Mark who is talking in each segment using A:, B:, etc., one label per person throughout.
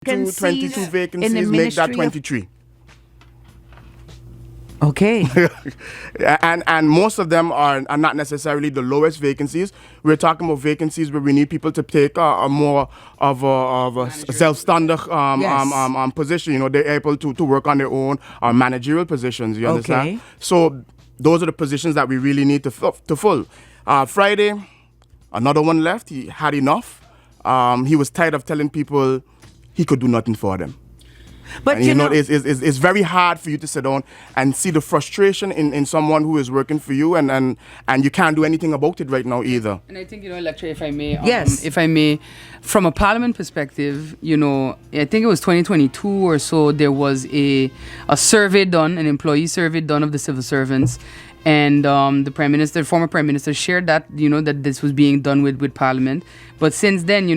A: 22 vacancies, make that 23.
B: Okay.
A: and most of them are not necessarily the lowest vacancies. We're talking about vacancies where we need people to take a more of a self-standard position. You know, they're able to work on their own managerial positions. You understand?
B: Okay.
A: So those are the positions that we really need to fill. Friday, another one left. He had enough. He was tired of telling people he could do nothing for them.
B: But
A: and, you know, it's very hard for you to sit down and see the frustration in someone who is working for you, and you can't do anything about it right now either.
C: And I think, Elektra, if I may,
B: yes,
C: if I may, from a parliament perspective, I think it was 2022 or so, there was a survey done, an employee survey done of the civil servants. And the former prime minister shared that, that this was being done with parliament. But since then,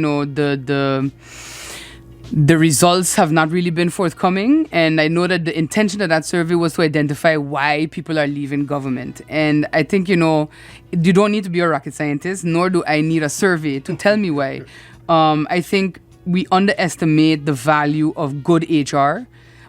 C: the results have not really been forthcoming, and I know that the intention of that survey was to identify why people are leaving government. And I think, you don't need to be a rocket scientist, nor do I need a survey to tell me why. I think we underestimate the value of good HR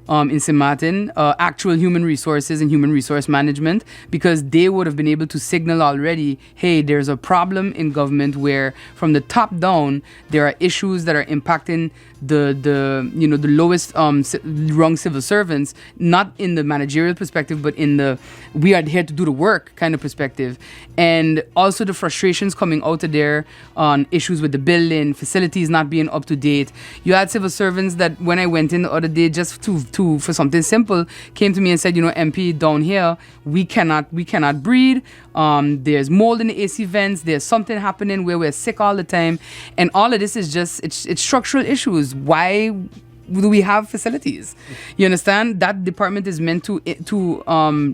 C: in Sint Maarten, actual human resources and human resource management, because they would have been able to signal already, hey, there's a problem in government where from the top down, there are issues that are impacting the lowest rung civil servants, not in the managerial perspective, but in the we are here to do the work kind of perspective. And also the frustrations coming out of there on issues with the building, facilities not being up to date. You had civil servants that when I went in the other day just for something simple, came to me and said, MP, down here, we cannot breathe. There's mold in the AC vents. There's something happening where we're sick all the time. And all of this is just, it's structural issues. Why do we have facilities? You understand? That department is meant to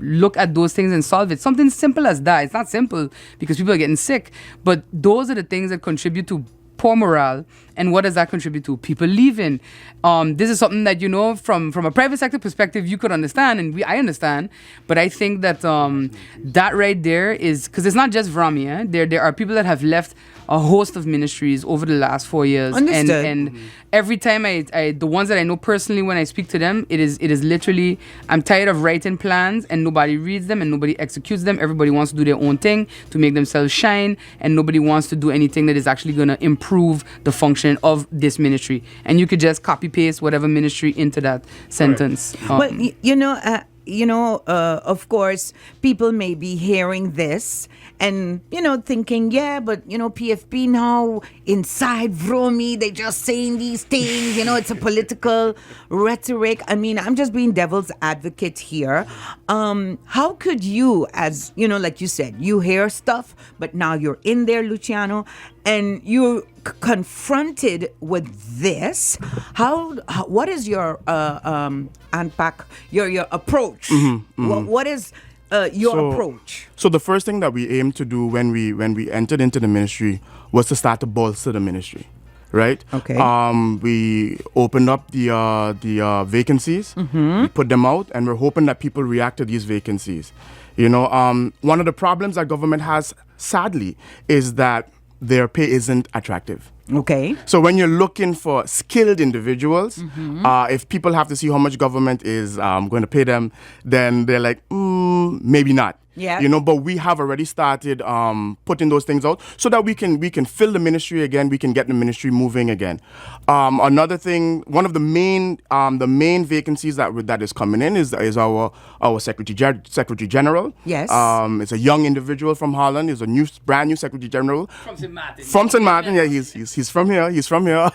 C: look at those things and solve it. Something simple as that. It's not simple because people are getting sick, but those are the things that contribute to poor morale. And what does that contribute to? People leaving. This is something that, from a private sector perspective, you could understand, and I understand. But I think that that right there is, because it's not just VROMI. There are people that have left a host of ministries over the last 4 years.
B: Understood.
C: And every time the ones that I know personally, when I speak to them, it is literally, I'm tired of writing plans and nobody reads them and nobody executes them. Everybody wants to do their own thing to make themselves shine, and nobody wants to do anything that is actually going to improve the function of this ministry. And you could just copy paste whatever ministry into that sentence.
B: Well, of course, people may be hearing this and, thinking, yeah, but, PFP now inside VROMI, they just saying these things, it's a political rhetoric. I mean, I'm just being devil's advocate here. How could you, as, like you said, you hear stuff, but now you're in there, Luciano, and you're confronted with this. What is your unpack your approach? What is your approach?
A: So the first thing that we aimed to do when we entered into the ministry was to start to bolster the ministry, right?
B: Okay.
A: We opened up the vacancies, we put them out, and we're hoping that people react to these vacancies. One of the problems that government has, sadly, is that their pay isn't attractive.
B: Okay.
A: So when you're looking for skilled individuals, if people have to see how much government is going to pay them, then they're like, maybe not.
B: Yeah.
A: But we have already started putting those things out so that we can fill the ministry again. We can get the ministry moving again. Another thing, one of the main vacancies that is coming in is our Secretary General.
B: Yes.
A: It's a young individual from Holland. He's a brand new Secretary General
C: From Sint Maarten.
A: From Sint Maarten. Yeah, he's from here. He's from here.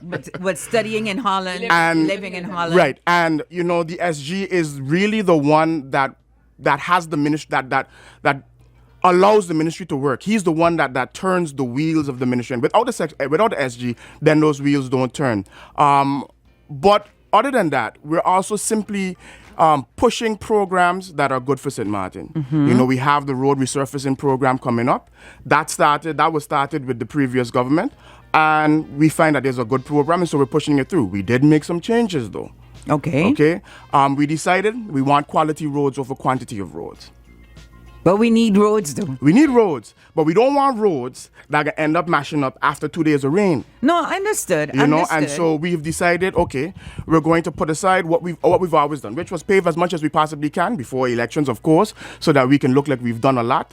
B: but studying in Holland
A: and
B: living in Holland.
A: Right. And the SG is really the one that has the ministry that allows the ministry to work. He's the one that turns the wheels of the ministry. And without the SG, then those wheels don't turn. But other than that, we're also simply pushing programs that are good for Sint Maarten. We have the road resurfacing program coming up. That was started with the previous government, and we find that there's a good program, and so we're pushing it through. We did make some changes though.
B: Okay.
A: We decided we want quality roads over quantity of roads.
B: But we need roads, though.
A: We need roads, but we don't want roads that can end up mashing up after 2 days of rain.
B: No, understood.
A: You know, and so we've decided, okay, we're going to put aside what we've always done, which was pave as much as we possibly can before elections, of course, so that we can look like we've done a lot.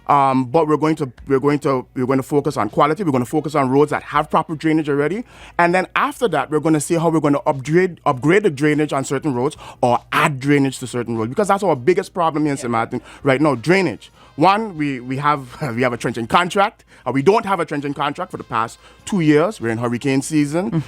A: But we're going to focus on quality. We're going to focus on roads that have proper drainage already, and then after that, we're going to see how we're going to upgrade the drainage on certain roads or add drainage to certain roads, because that's our biggest problem here in Sint Maarten right now: drainage. One, we have a trenching contract. We don't have a trenching contract for the past 2 years. We're in hurricane season.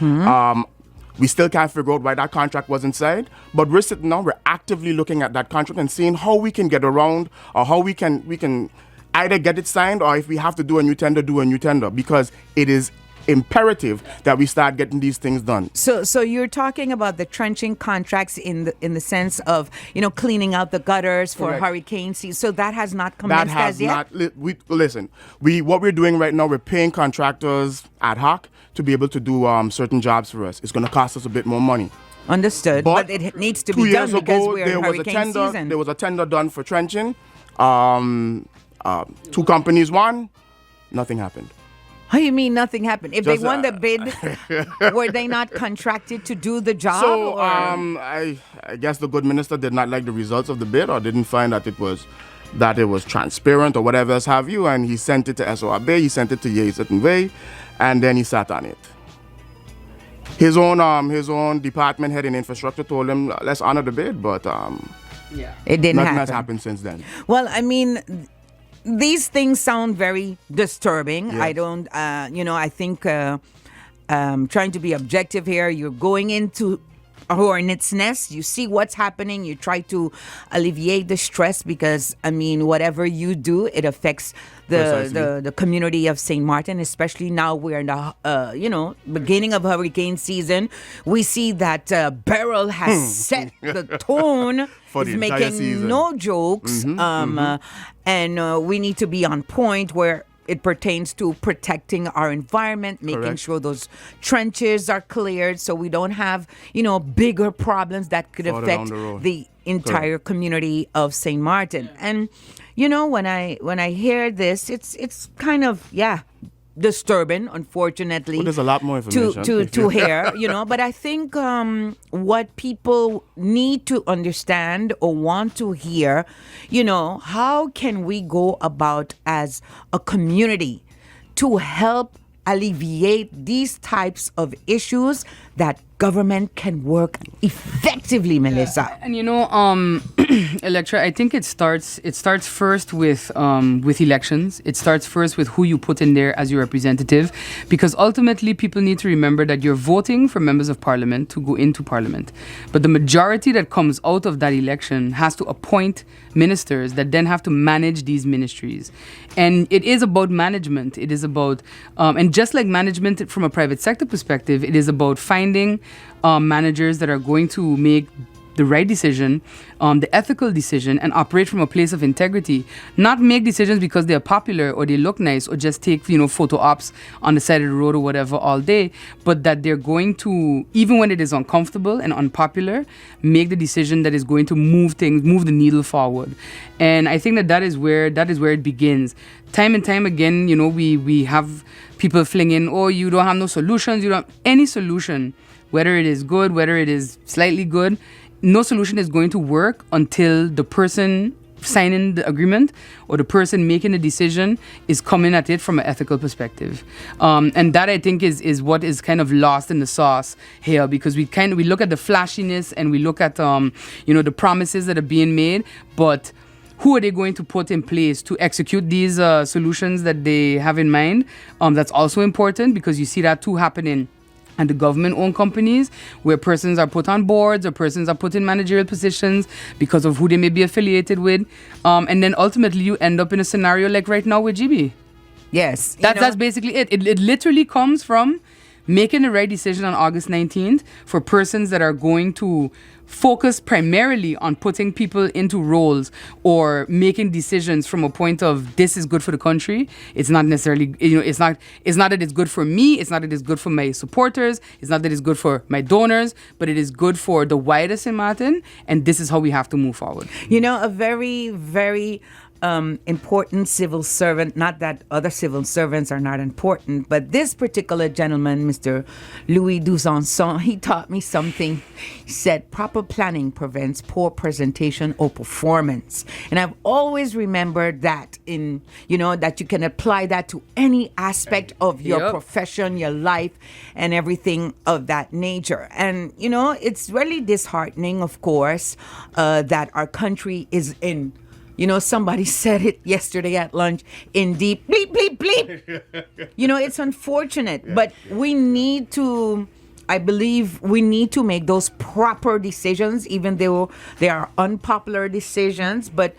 A: We still can't figure out why that contract wasn't signed, but we're sitting now. We're actively looking at that contract and seeing how we can get around, or how we can either get it signed, or if we have to do a new tender, because it is imperative that we start getting these things done.
B: So you're talking about the trenching contracts in the sense of, you know, cleaning out the gutters for
A: Correct.
B: hurricane season. So that has not commenced as yet?
A: What we're doing right now, we're paying contractors ad hoc to be able to do certain jobs for us. It's going to cost us a bit more money.
B: Understood. But it needs to be done because we're in hurricane season.
A: There was a tender done for trenching. 2 companies won. Nothing happened.
B: How you mean nothing happened? If
A: Just,
B: they won the bid, were they not contracted to do the job?
A: So
B: or?
A: I guess the good minister did not like the results of the bid, or didn't find that it was transparent or whatever else have you, and he sent it to SORB, he sent it to Ye certain way, and then he sat on it. His own department head in infrastructure told him, let's honor the bid, but
B: it didn't
A: nothing
B: happen.
A: has happened since then.
B: Well, I mean, these things sound very disturbing.
A: Yes.
B: I don't, I think trying to be objective here, you're going into a hornet's nest. You see what's happening. You try to alleviate the stress because, I mean, whatever you do, it affects the community of St. Maarten, especially now we're in the, beginning of hurricane season. We see that Beryl has set the tone.
A: For
B: It's
A: the entire
B: making
A: season.
B: no jokes. And we need to be on point where it pertains to protecting our environment, making
A: Correct.
B: sure those trenches are cleared so we don't have, bigger problems that could
A: Further
B: affect
A: down the road.
B: the entire community of St. Maarten. And, when I hear this, it's kind of, disturbing, unfortunately.
A: Well, there's a lot more information.
B: To hear, but I think what people need to understand or want to hear, how can we go about as a community to help alleviate these types of issues that government can work effectively, Melissa?
C: And Elektra, I think it starts first with elections. It starts first with who you put in there as your representative, because ultimately people need to remember that you're voting for members of parliament to go into parliament. But the majority that comes out of that election has to appoint ministers that then have to manage these ministries. And it is about management. It is about, and just like management from a private sector perspective, it is about finding managers that are going to make the right decision, the ethical decision, and operate from a place of integrity. Not make decisions because they're popular or they look nice or just take, photo ops on the side of the road or whatever all day, but that they're going to, even when it is uncomfortable and unpopular, make the decision that is going to move the needle forward. And I think that is where it begins. Time and time again, we have people flinging, oh, you don't have no solutions. You don't have any solution, whether it is good, whether it is slightly good. No solution is going to work until the person signing the agreement or the person making the decision is coming at it from an ethical perspective. And that, I think, is what is kind of lost in the sauce here, because we look at the flashiness and we look at the promises that are being made, but who are they going to put in place to execute these solutions that they have in mind? That's also important, because you see that too happening and the government-owned companies, where persons are put on boards or persons are put in managerial positions because of who they may be affiliated with. And then ultimately you end up in a scenario like right now with GB.
B: Yes.
C: That's basically it. It literally comes from making the right decision on August 19th for persons that are going to focus primarily on putting people into roles or making decisions from a point of this is good for the country. It's not necessarily, it's not that it's good for me. It's not that it's good for my supporters. It's not that it's good for my donors, but it is good for the wider Sint Maarten. And this is how we have to move forward.
B: A very, very important civil servant, not that other civil servants are not important, but this particular gentleman, Mr. Louis Dusanson, he taught me something. He said, proper planning prevents poor presentation or performance. And I've always remembered that that you can apply that to any aspect of your profession, your life, and everything of that nature. And, it's really disheartening, of course, that our country is in, somebody said it yesterday at lunch, in deep bleep, bleep, bleep. It's unfortunate, but we need to, I believe we need to make those proper decisions, even though they are unpopular decisions. But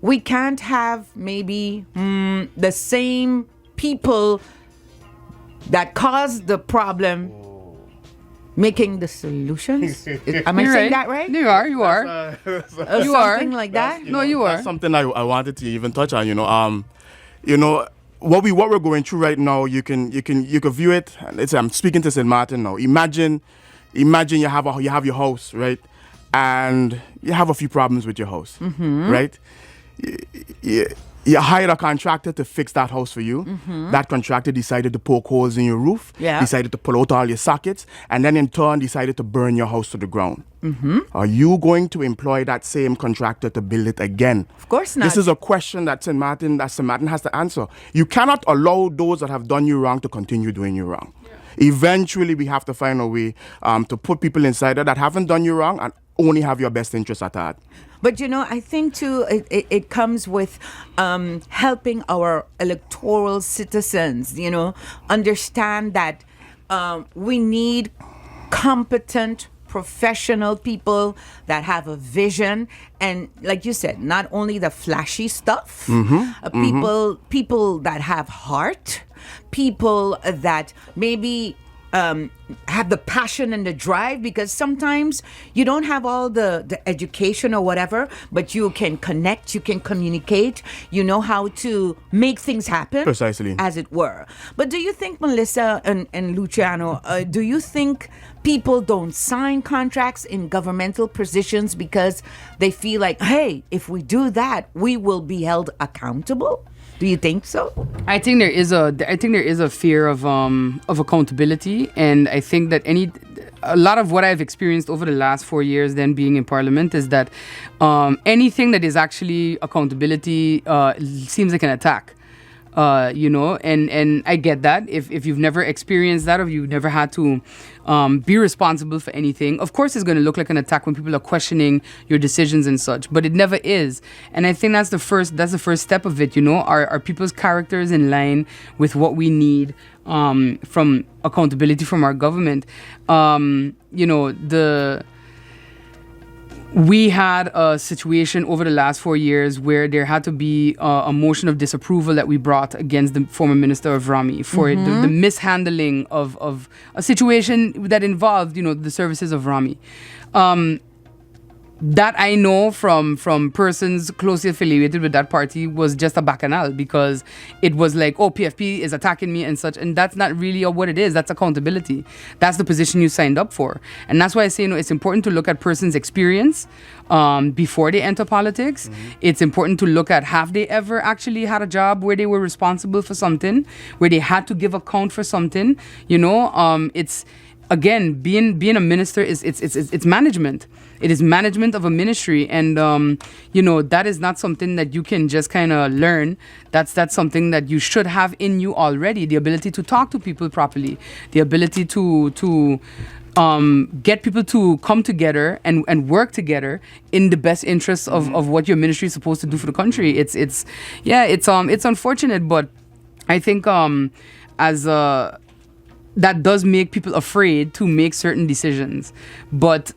B: we can't have maybe the same people that caused the problem making the solutions. Am I saying that right?
C: You are. You are.
B: Something like that?
C: No, you are.
A: That's something I wanted to even touch on. What we're going through right now. You can view it. I'm speaking to Sint Maarten now. Imagine you have your house, right, and you have a few problems with your house, right? You hired a contractor to fix that house for you. That contractor decided to poke holes in your roof, decided to pull out all your sockets, and then in turn decided to burn your house to the ground. Are you going to employ that same contractor to build it again?
B: Of course not.
A: This is a question that Sint Maarten has to answer. You cannot allow those that have done you wrong to continue doing you wrong. Eventually, we have to find a way to put people inside that haven't done you wrong and only have your best interests at heart.
B: But, I think, too, it comes with helping our electoral citizens, understand that we need competent, professional people that have a vision. And like you said, not only the flashy stuff, people that have heart, people that maybe have the passion and the drive, because sometimes you don't have all the education or whatever, but you can connect, you can communicate, you know how to make things happen.
A: Precisely.
B: As it were. But do you think, Melissa and Luciano, do you think people don't sign contracts in governmental positions because they feel like, hey, if we do that, we will be held accountable? Do you think so?
C: I think there is a fear of accountability, and I think that a lot of what I've experienced over the last 4 years, then being in Parliament, is that anything that is actually accountability seems like an attack. And I get that. If you've never experienced that, or you've never had to be responsible for anything, of course it's going to look like an attack when people are questioning your decisions and such, but it never is. And I think that's the first step of it. Are people's characters in line with what we need from accountability from our government? We had a situation over the last 4 years where there had to be a motion of disapproval that we brought against the former Minister of VROMI for the mishandling of a situation that involved, the services of VROMI. That I know from persons closely affiliated with that party was just a bacchanal, because it was like, oh, PFP is attacking me and such, and that's not really what it is. That's accountability. That's the position you signed up for. And that's why I say, it's important to look at persons' experience before they enter politics. It's important to look at, have they ever actually had a job where they were responsible for something, where they had to give account for something. It's, again, being a minister it's management. It is management of a ministry, and that is not something that you can just kind of learn. That's something that you should have in you already. The ability to talk to people properly, the ability to get people to come together and work together in the best interests of what your ministry is supposed to do for the country. It's unfortunate, but I think that does make people afraid to make certain decisions. But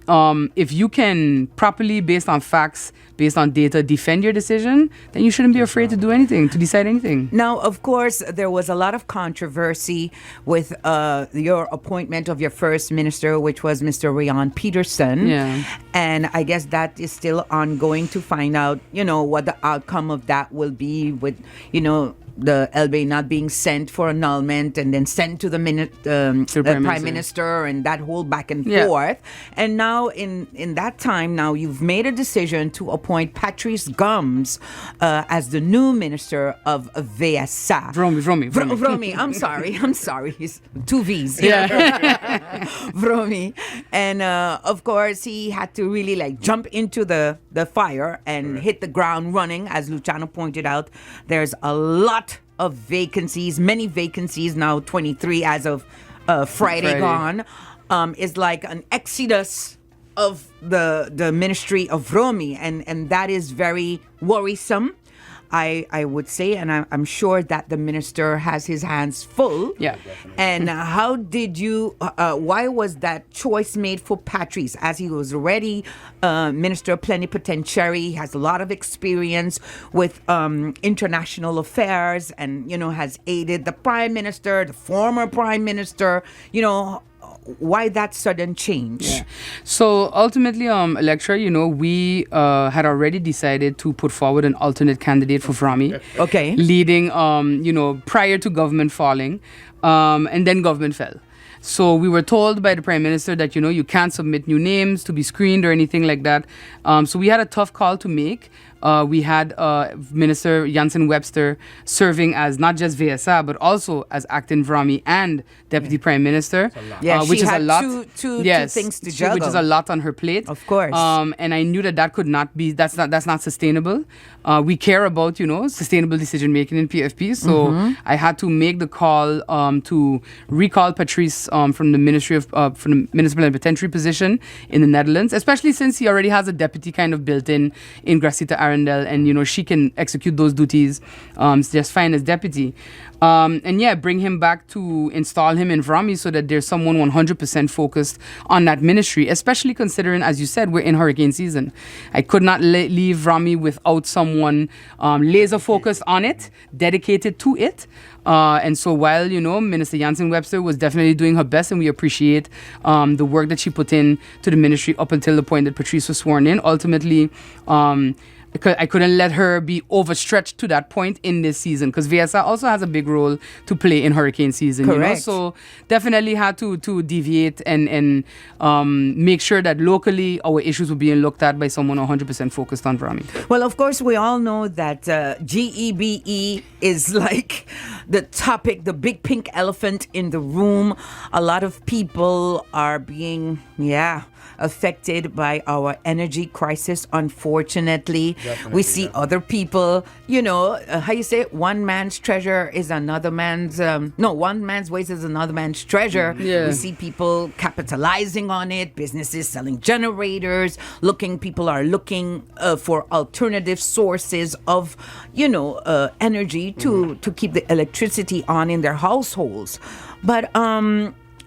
C: if you can properly, based on facts, based on data, defend your decision, then you shouldn't be afraid to do anything, to decide anything.
B: Now, of course, there was a lot of controversy with your appointment of your first minister, which was Mr. Rian Peterson.
C: Yeah.
B: And I guess that is still ongoing to find out, what the outcome of that will be with, the LB not being sent for annulment and then sent to the Prime Minister and that whole back and forth. And now in that time, now you've made a decision to appoint Patrice Gumbs as the new Minister of VSA. VROMI. I'm sorry. He's two V's.
C: Yeah.
B: VROMI. And of course, he had to really like jump into the fire and hit the ground running. As Luciano pointed out, there's a lot of vacancies, many vacancies now, 23 as of Friday gone. Is like an exodus of the ministry of VROMI, and that is very worrisome, I would say, and I'm sure that the minister has his hands full.
C: Yeah.
B: And how did you, why was that choice made for Patrice, as he was already Minister Plenipotentiary, he has a lot of experience with international affairs and, has aided the Prime Minister, the former Prime Minister, why that sudden change?
C: Yeah. So ultimately, Elektra, we had already decided to put forward an alternate candidate for VROMI.
B: Okay.
C: Leading, prior to government falling, and then government fell. So we were told by the Prime Minister that, you can't submit new names to be screened or anything like that. So we had a tough call to make. We had Minister Jansen Webster serving as not just VSA, but also as acting VROMI and Deputy Prime Minister.
B: Which is a lot. Two things to juggle.
C: Which is a lot on her plate.
B: Of course.
C: And I knew that could not be, that's not sustainable. We care about, sustainable decision making in PFP. So I had to make the call to recall Patrice from the Ministry of, from the Municipal Plenipotentiary position in the Netherlands, especially since he already has a deputy kind of built in Gracita Arundel, and she can execute those duties just fine as deputy. Bring him back to install him in VROMI so that there's someone 100% focused on that ministry, especially considering, as you said, we're in hurricane season. I could not leave VROMI without someone laser focused on it, dedicated to it. And so while, Minister Jansen Webster was definitely doing her best, and we appreciate the work that she put in to the ministry up until the point that Patrice was sworn in, ultimately, I couldn't let her be overstretched to that point in this season, because VSA also has a big role to play in hurricane season.
B: Correct.
C: So definitely had to deviate and make sure that locally our issues were being looked at by someone 100% focused on VROMI.
B: Well, of course, we all know that GEBE is like the topic, the big pink elephant in the room. A lot of people are being, affected by our energy crisis, unfortunately. We see other people, how you say it? One man's treasure is another man's, one man's waste is another man's treasure.
C: Yeah.
B: We see people capitalizing on it, businesses selling generators, people are looking for alternative sources of, energy to keep the electricity on in their households. But,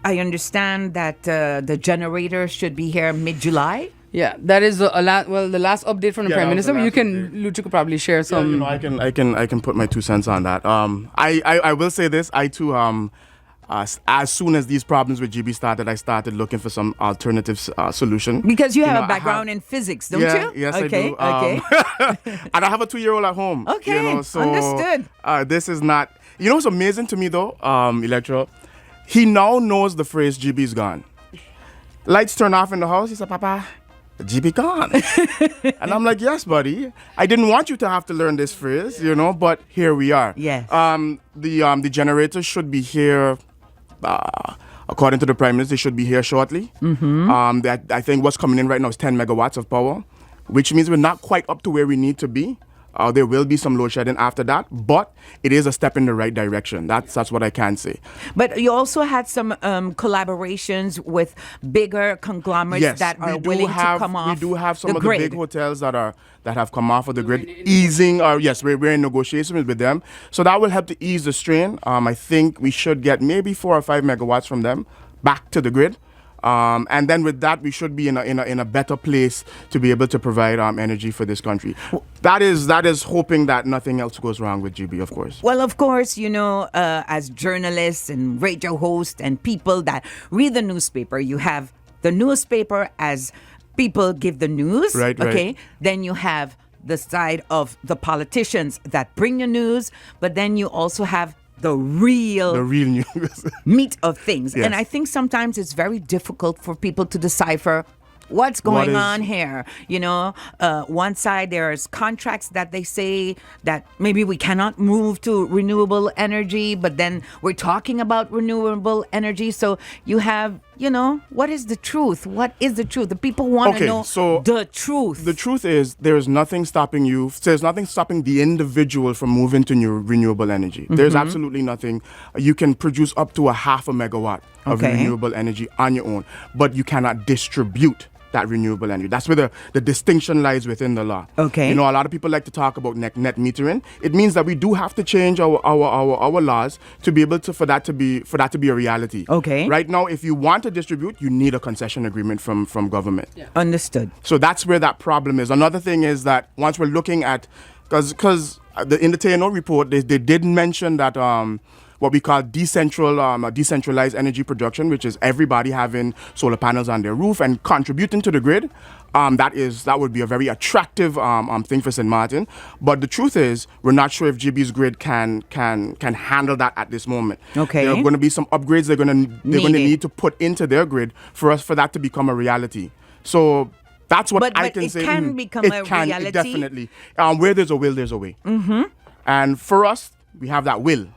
B: I understand that the generator should be here mid-July.
C: Yeah, that is the last update from the Prime Minister. Lucio could probably share some.
A: I can put my 2 cents on that. I will say this. I too as soon as these problems with GB started, I started looking for some alternative solution.
B: Because you have a background in physics, don't you?
A: Yes,
B: okay,
A: I do.
B: Okay.
A: And I have a 2-year-old at home.
B: Okay,
A: so
B: understood.
A: This is not. What's amazing to me though, Elektra? He now knows the phrase "GB's gone." Lights turn off in the house. He said, "Papa, GB gone." And I'm like, "Yes, buddy. I didn't want you to have to learn this phrase, but here we are."
B: Yes.
A: The generator should be here. According to the Prime Minister, they should be here shortly. That I think what's coming in right now is 10 megawatts of power, which means we're not quite up to where we need to be. There will be some load shedding after that, but it is a step in the right direction. That's what I can say.
B: But you also had some collaborations with bigger conglomerates that are willing to come off.
A: We do have some
B: the
A: of
B: grid.
A: the big hotels that have come off of the grid, easing. We're in negotiations with them, so that will help to ease the strain. I think we should get maybe 4 or 5 megawatts from them back to the grid. And then with that, we should be in a better place to be able to provide energy for this country. That is hoping that nothing else goes wrong with GB, of course.
B: Well, of course, as journalists and radio hosts and people that read the newspaper, you have the newspaper as people give the news.
A: Right.
B: Okay. Then you have the side of the politicians that bring you news, but then you also have the real
A: news.
B: meat of things.
A: Yes.
B: And I think sometimes it's very difficult for people to decipher what's going on here. You know, one side there's contracts that they say that maybe we cannot move to renewable energy, but then we're talking about renewable energy. So you have, you know, what is the truth? What is the truth? The people want to know the truth.
A: The truth is there's nothing stopping you. There's nothing stopping the individual from moving to new renewable energy. There's absolutely nothing. You can produce up to 0.5 megawatt of renewable energy on your own, but you cannot distribute that renewable energy. That's where the distinction lies within the law.
B: Okay.
A: You know, a lot of people like to talk about net metering. It means that we do have to change our laws to be able to for that to be a reality.
B: Okay.
A: Right now, if you want to distribute, you need a concession agreement from government.
B: Yeah. Understood.
A: So that's where that problem is. Another thing is that once we're looking at, because in the TNO report, they did mention that what we call decentralized energy production, which is everybody having solar panels on their roof and contributing to the grid. That would be a very attractive thing for Sint Maarten. But the truth is, we're not sure if GB's grid can handle that at this moment.
B: Okay.
A: There are going to be some upgrades they're going to need to put into their grid for that to become a reality. So that's what I can say.
B: But it can become a reality.
A: Definitely. Where there's a will, there's a way. Mm-hmm. And for us, we have that will.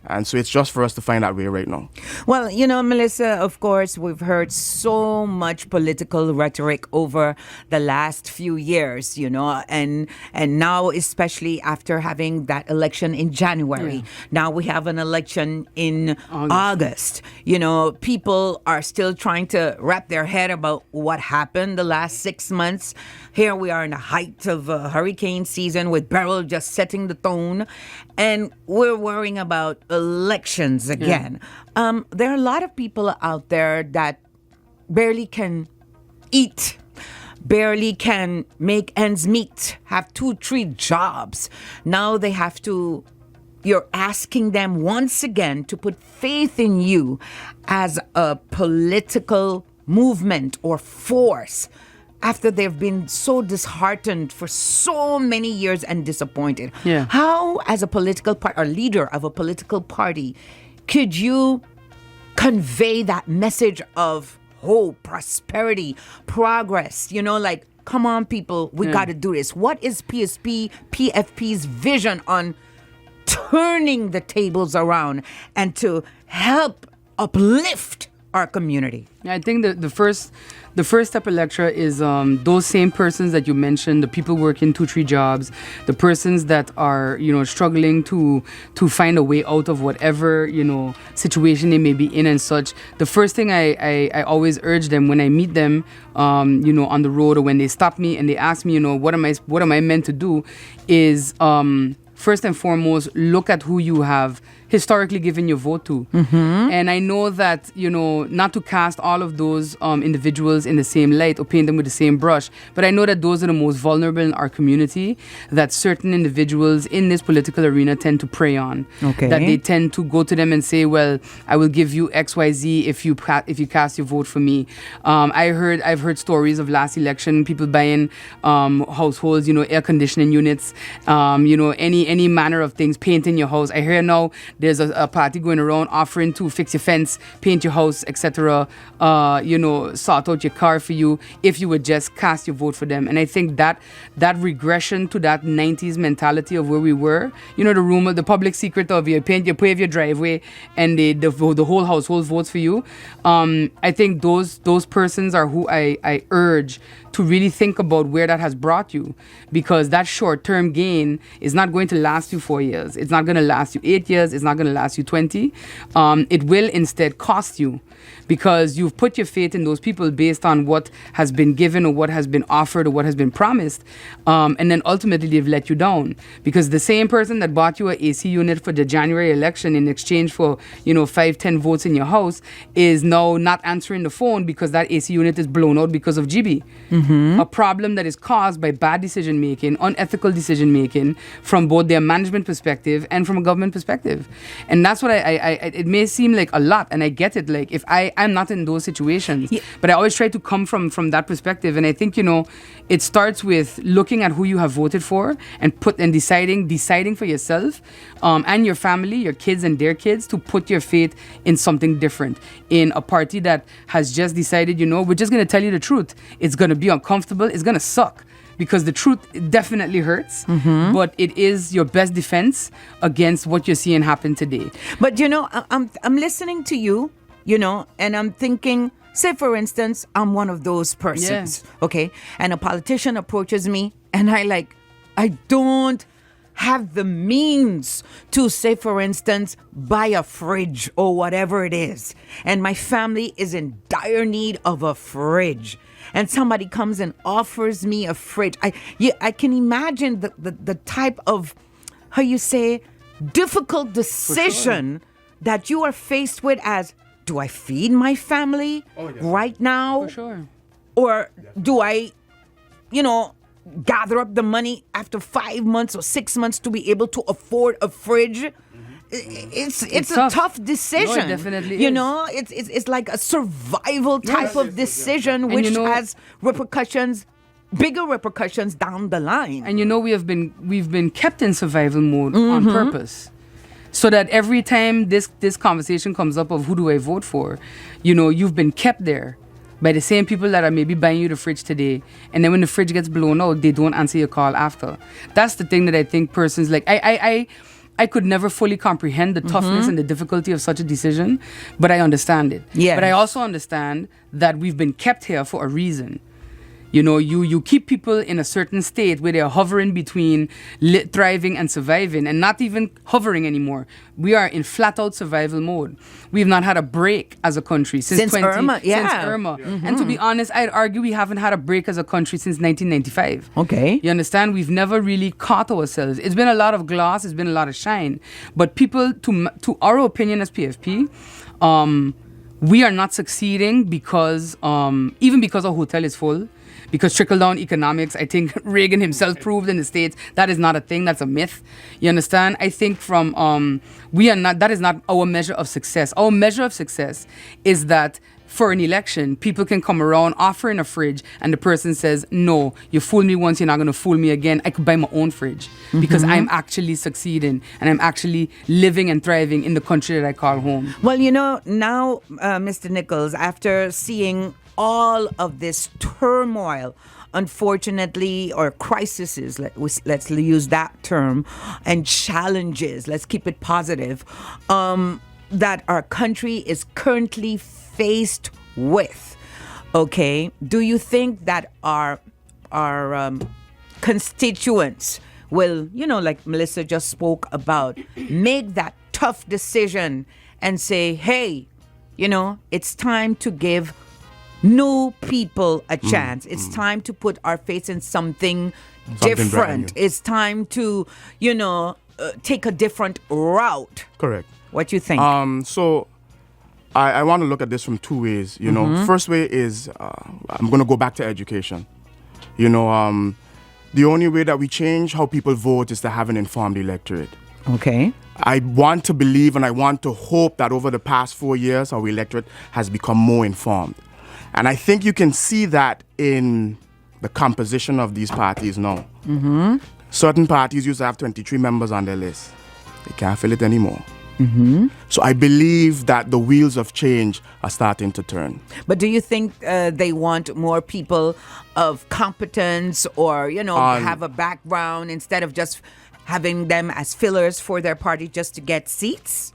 A: And so it's just for us to find that way right now.
B: Well, you know, Melissa, of course, we've heard so much political rhetoric over the last few years, you know, and now, especially after having that election in January. Yeah. Now we have an election in August. You know, people are still trying to wrap their head about what happened the last 6 months. Here we are in the height of hurricane season with Beryl just setting the tone. And we're worrying about elections again. Yeah. There are a lot of people out there that barely can eat, barely can make ends meet, have 2-3 jobs. Now they have to, you're asking them once again to put faith in you as a political movement or force after they've been so disheartened for so many years and disappointed.
C: Yeah.
B: How, as a political party or leader of a political party, could you convey that message of hope, prosperity, progress? You know, like, come on, people, we got to do this. What is PFP's vision on turning the tables around and to help uplift our community?
C: I think the first step, Elektra, is those same persons that you mentioned, the people working 2-3 jobs, the persons that are, you know, struggling to find a way out of whatever, you know, situation they may be in and such. The first thing I always urge them when I meet them, you know, on the road or when they stop me and they ask me, you know, what am I meant to do, is first and foremost, look at who you have historically given your vote to. Mm-hmm. And I know that, you know, not to cast all of those individuals in the same light or paint them with the same brush, but I know that those are the most vulnerable in our community that certain individuals in this political arena tend to prey on.
B: Okay.
C: That they tend to go to them and say, well, I will give you XYZ if you cast your vote for me. I've heard stories of last election, people buying households, you know, air conditioning units, you know, any manner of things, painting your house. I hear now there's a party going around offering to fix your fence, paint your house, etc. You know, sort out your car for you if you would just cast your vote for them. And I think that regression to that 90s mentality of where we were, you know, the rumor, the public secret of you pave your driveway and the whole household votes for you. I think those persons are who I urge to really think about where that has brought you, because that short-term gain is not going to last you 4 years. It's not going to last you 8 years. It's not going to last you 20. It will instead cost you, because you've put your faith in those people based on what has been given or what has been offered or what has been promised. And then ultimately they've let you down, because the same person that bought you an AC unit for the January election in exchange for, you know, 5-10 votes in your house is now not answering the phone because that AC unit is blown out because of GB. Mm-hmm. A problem that is caused by bad decision making, unethical decision making from both their management perspective and from a government perspective. And that's what it may seem like a lot, and I get it. Like, if I I'm not in those situations, but I always try to come from that perspective. And I think, it starts with looking at who you have voted for and deciding for yourself and your family, your kids and their kids, to put your faith in something different, in a party that has just decided, we're just going to tell you the truth. It's going to be uncomfortable. It's going to suck. Because the truth definitely hurts, but it is your best defense against what you're seeing happen today.
B: But I'm listening to you, and I'm thinking, say for instance, I'm one of those persons, okay? And a politician approaches me, and I don't have the means to, say for instance, buy a fridge or whatever it is, and my family is in dire need of a fridge. And somebody comes and offers me a fridge. I can imagine the type of, how you say, difficult decision that you are faced with as, do I feed my family right now?
C: For sure.
B: Or do I, gather up the money after 5 months or 6 months to be able to afford a fridge? It's a tough decision.
C: No, it definitely is.
B: It's like a survival type of decision, which has bigger repercussions down the line.
C: And we've been kept in survival mode on purpose, so that every time this conversation comes up of who do I vote for, you've been kept there by the same people that are maybe buying you the fridge today, and then when the fridge gets blown out, they don't answer your call after. That's the thing that I think persons like I could never fully comprehend the toughness and the difficulty of such a decision, but I understand it.
B: Yes.
C: But I also understand that we've been kept here for a reason. You keep people in a certain state where they're hovering between thriving and surviving, and not even hovering anymore. We are in flat-out survival mode. We've not had a break as a country since
B: Irma.
C: Since Irma. And to be honest, I'd argue we haven't had a break as a country since 1995.
B: Okay.
C: You understand? We've never really caught ourselves. It's been a lot of gloss. It's been a lot of shine. But people, to our opinion as PFP, we are not succeeding because, even because our hotel is full. Because trickle-down economics, I think Reagan himself proved in the States, that is not a thing, that's a myth. You understand? I think that is not our measure of success. Our measure of success is that for an election, people can come around offering a fridge and the person says, no, you fooled me once, you're not going to fool me again. I could buy my own fridge because I'm actually succeeding and I'm actually living and thriving in the country that I call home.
B: Well, now, Mr. Nicholls, after seeing all of this turmoil, unfortunately, or crises, let's use that term, and challenges, let's keep it positive, that our country is currently faced with, okay, do you think that our constituents will, like Melissa just spoke about, make that tough decision and say, hey, it's time to give new people a chance. It's time to put our faith in something different. It's time to, take a different route.
A: Correct.
B: What you think?
A: So I want to look at this from two ways. First way is I'm going to go back to education. The only way that we change how people vote is to have an informed electorate.
B: Okay.
A: I want to believe and I want to hope that over the past 4 years, our electorate has become more informed. And I think you can see that in the composition of these parties now. Certain parties used to have 23 members on their list. They can't fill it anymore. So I believe that the wheels of change are starting to turn.
B: But do you think they want more people of competence or, have a background instead of just having them as fillers for their party just to get seats?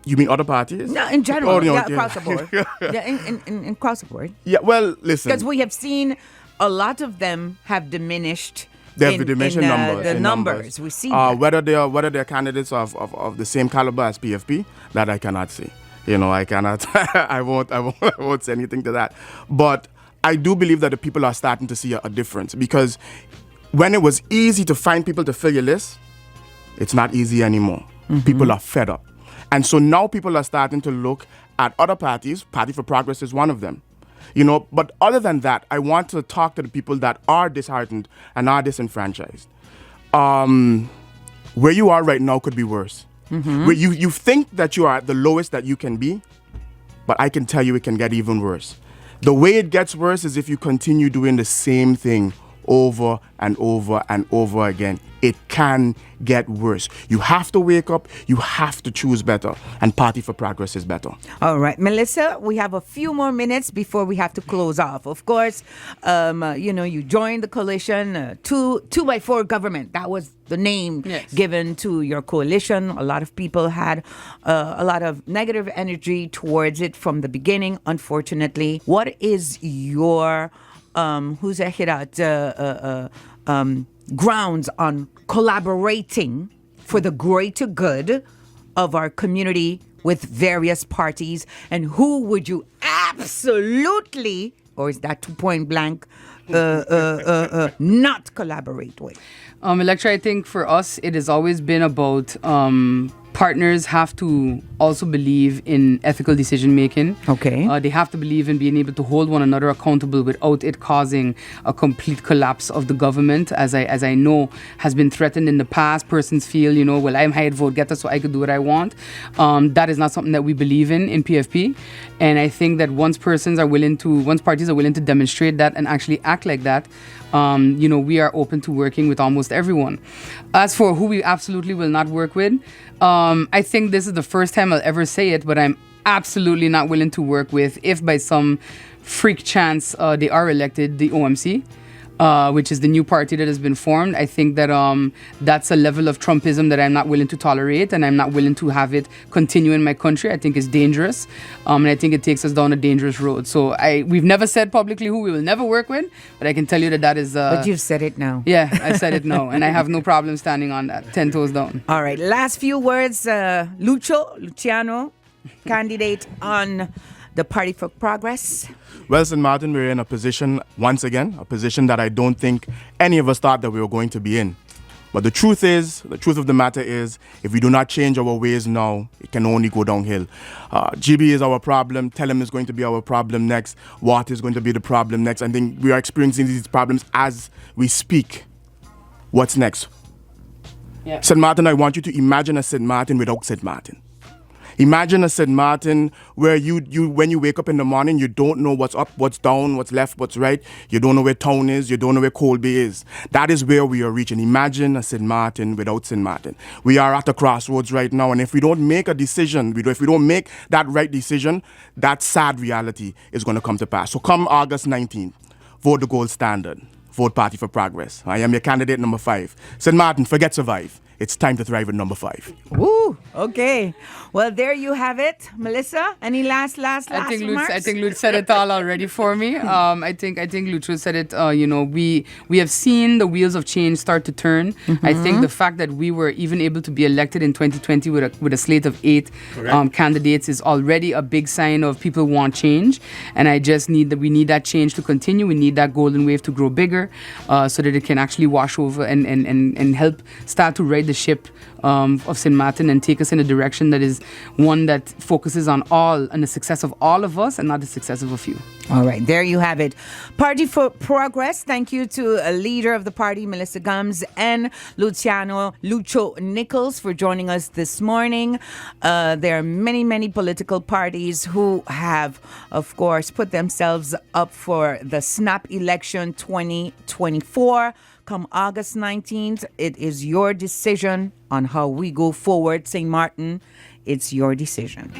A: You mean other parties?
B: No, in general. Across the board. in across the board.
A: Yeah, well, listen.
B: Because we have seen a lot of them have diminished.
A: They have diminished numbers.
B: The numbers. We see that.
A: Whether they're candidates of the same caliber as PFP, that I cannot say. I cannot. I won't say anything to that. But I do believe that the people are starting to see a difference, because when it was easy to find people to fill your list, it's not easy anymore. People are fed up. And so now people are starting to look at other parties. Party for Progress is one of them. But other than that, I want to talk to the people that are disheartened and are disenfranchised. Where you are right now could be worse. Where you think that you are at the lowest that you can be, but I can tell you it can get even worse. The way it gets worse is if you continue doing the same thing over and over and over again. It can get worse. You have to wake up. You have to choose better. And Party for Progress is better.
B: All right, Melissa, we have a few more minutes before we have to close off. Of course, you joined the coalition, 2x4 government. That was the name given to your coalition. A lot of people had a lot of negative energy towards it from the beginning, unfortunately. What is your grounds on collaborating for the greater good of our community with various parties, and who would you absolutely, or is that to point blank, not collaborate with?
C: Elektra, I think for us, it has always been about partners have to also believe in ethical decision making.
B: Okay.
C: They have to believe in being able to hold one another accountable without it causing a complete collapse of the government, as I know has been threatened in the past. Persons feel, well, I'm hired vote getter, so I could do what I want. That is not something that we believe in PFP. And I think that once parties are willing to demonstrate that and actually act like that, we are open to working with almost everyone. As for who we absolutely will not work with, I think this is the first time I'll ever say it, but I'm absolutely not willing to work with, if by some freak chance they are elected, the OMC. Which is the new party that has been formed. I think that that's a level of Trumpism that I'm not willing to tolerate, and I'm not willing to have it continue in my country. I think it's dangerous, and I think it takes us down a dangerous road. So we've never said publicly who we will never work with, but I can tell you that is...
B: but you've said it now.
C: Yeah, I said it now, and I have no problem standing on that, 10 toes down.
B: All right, last few words, Luciano, candidate on the Party for Progress.
A: Well, Sint Maarten, we're in a position, once again, a position that I don't think any of us thought that we were going to be in. But the truth of the matter is, if we do not change our ways now, it can only go downhill. GB is our problem. Telem is going to be our problem next. Water is going to be the problem next. I think we are experiencing these problems as we speak. What's next?
C: Yeah.
A: Sint Maarten, I want you to imagine a Sint Maarten without Sint Maarten. Imagine a Sint Maarten where you when you wake up in the morning, you don't know what's up, what's down, what's left, what's right. You don't know where town is. You don't know where Colby is. That is where we are reaching. Imagine a Sint Maarten without Sint Maarten. We are at a crossroads right now, and if we don't make a decision, if we don't make that right decision, that sad reality is going to come to pass. So come August 19th, vote the gold standard. Vote Party for Progress. I am your candidate number 5. Sint Maarten, forget survive. It's time to thrive at number 5.
B: Woo! Okay. Well, there you have it. Melissa, any last remarks?
C: I think Luch said it all already for me. I think Luch said it. We have seen the wheels of change start to turn. Mm-hmm. I think the fact that we were even able to be elected in 2020 with a slate of 8 candidates is already a big sign of people want change. And we need that change to continue. We need that golden wave to grow bigger, so that it can actually wash over and help start to ride the ship of Sint Maarten and take us in a direction that is one that focuses on the success of all of us and not the success of a few.
B: All right, there you have it. Party for Progress. Thank you to a leader of the party, Melissa Gumbs, and Luciano Nicholls for joining us this morning. There are many, many political parties who have, of course, put themselves up for the snap election 2024. Come August 19th, it is your decision on how we go forward. Sint Maarten, it's your decision.